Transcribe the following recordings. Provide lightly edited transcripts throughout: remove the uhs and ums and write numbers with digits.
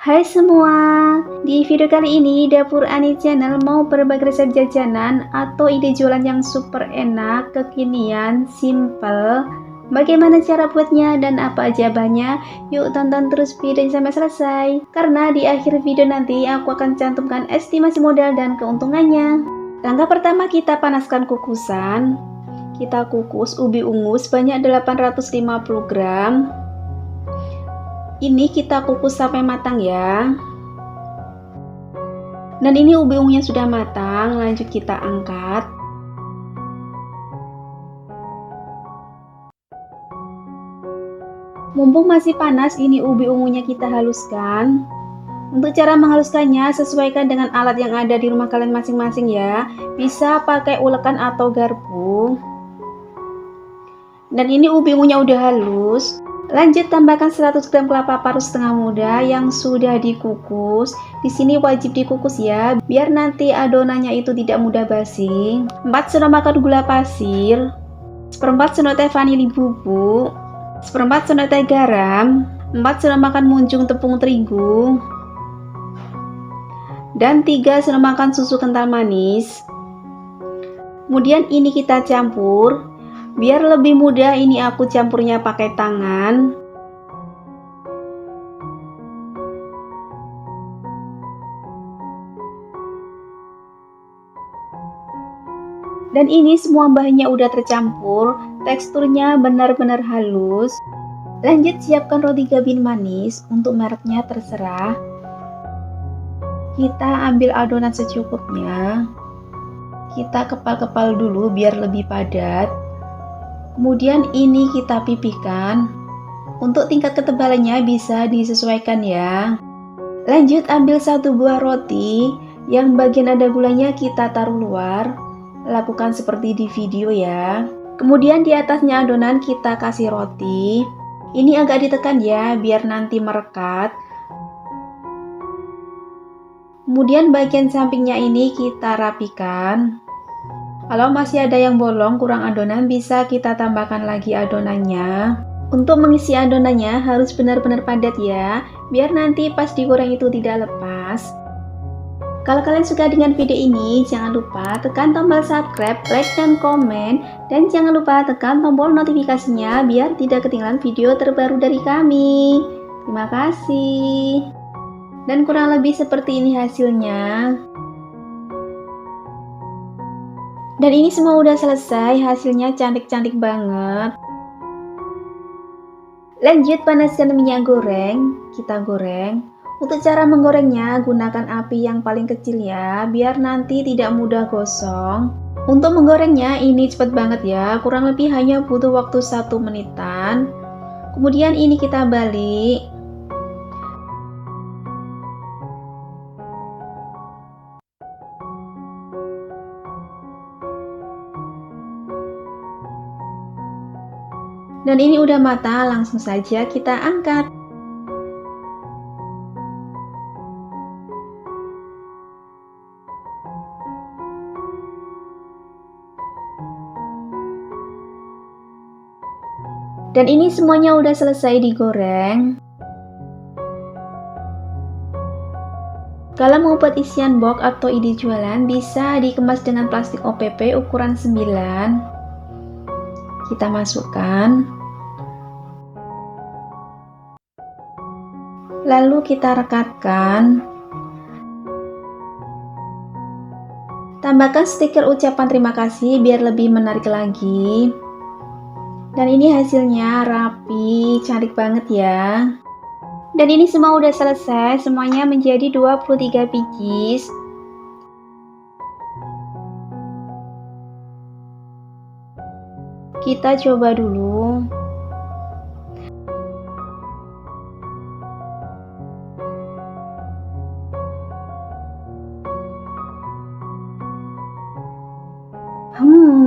Hai semua, di video kali ini Dapur Ani Channel mau berbagi resep jajanan atau ide jualan yang super enak, kekinian, simple. Bagaimana cara buatnya dan apa aja bahannya? Yuk tonton terus videonya sampai selesai. Karena di akhir video nanti aku akan cantumkan estimasi modal dan keuntungannya. Langkah pertama, kita panaskan kukusan. Kita kukus ubi ungu sebanyak 850 gram. Ini kita kukus sampai matang ya. Dan ini ubi ungunya sudah matang, lanjut kita angkat. Mumpung masih panas, ini ubi ungunya kita haluskan. Untuk cara menghaluskannya, sesuaikan dengan alat yang ada di rumah kalian masing-masing ya. Bisa pakai ulekan atau garpu. Dan ini ubi ungunya udah halus. Lanjut tambahkan 100 gram kelapa parut setengah muda yang sudah dikukus. Di sini wajib dikukus ya, biar nanti adonannya itu tidak mudah basi. 4 sendok makan gula pasir, 1/4 sendok teh vanili bubuk, 1/4 sendok teh garam, 4 sendok makan munjung tepung terigu, dan 3 sendok makan susu kental manis. Kemudian ini kita campur. Biar lebih mudah, ini aku campurnya pakai tangan. Dan ini semua bahannya udah tercampur, teksturnya benar-benar halus. Lanjut siapkan roti gabin manis, untuk mereknya terserah. Kita ambil adonan secukupnya. Kita kepal-kepal dulu biar lebih padat. Kemudian ini kita pipihkan. Untuk tingkat ketebalannya bisa disesuaikan ya. Lanjut ambil 1 buah roti, yang bagian ada gulanya kita taruh luar. Lakukan seperti di video ya. Kemudian di atasnya adonan kita kasih roti. Ini agak ditekan ya, biar nanti merekat. Kemudian bagian sampingnya ini kita rapikan. Kalau masih ada yang bolong kurang adonan, bisa kita tambahkan lagi adonannya. Untuk mengisi adonannya harus benar-benar padat ya, biar nanti pas digoreng itu tidak lepas. Kalau kalian suka dengan video ini, jangan lupa tekan tombol subscribe, like, dan komen. Dan jangan lupa tekan tombol notifikasinya biar tidak ketinggalan video terbaru dari kami. Terima kasih. Dan kurang lebih seperti ini hasilnya. Dan ini semua udah selesai, hasilnya cantik-cantik banget. Lanjut panaskan minyak goreng, kita goreng. Untuk cara menggorengnya, gunakan api yang paling kecil ya, biar nanti tidak mudah gosong. Untuk menggorengnya ini cepet banget ya, kurang lebih hanya butuh waktu 1 menitan. Kemudian ini kita balik. Dan ini udah matang, langsung saja kita angkat. Dan ini semuanya udah selesai digoreng. Kalau mau buat isian box atau ide jualan, bisa dikemas dengan plastik OPP ukuran 9. Kita masukkan. Lalu kita rekatkan. Tambahkan stiker ucapan terima kasih biar lebih menarik lagi. Dan ini hasilnya rapi, cantik banget ya. Dan ini semua udah selesai, semuanya menjadi 23 pieces. Kita coba dulu.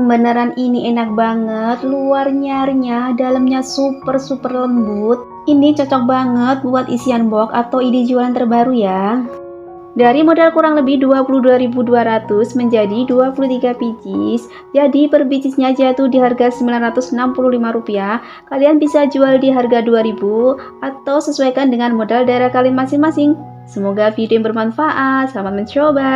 Beneran ini enak banget. Luarnya renyah, dalamnya super lembut. Ini cocok banget buat isian box atau ide jualan terbaru ya. Dari modal kurang lebih 22.200 menjadi 23 pieces, jadi per piecesnya jatuh di harga Rp965. Kalian bisa jual di harga 2.000 atau sesuaikan dengan modal daerah kalian masing-masing. Semoga video yang bermanfaat, selamat mencoba.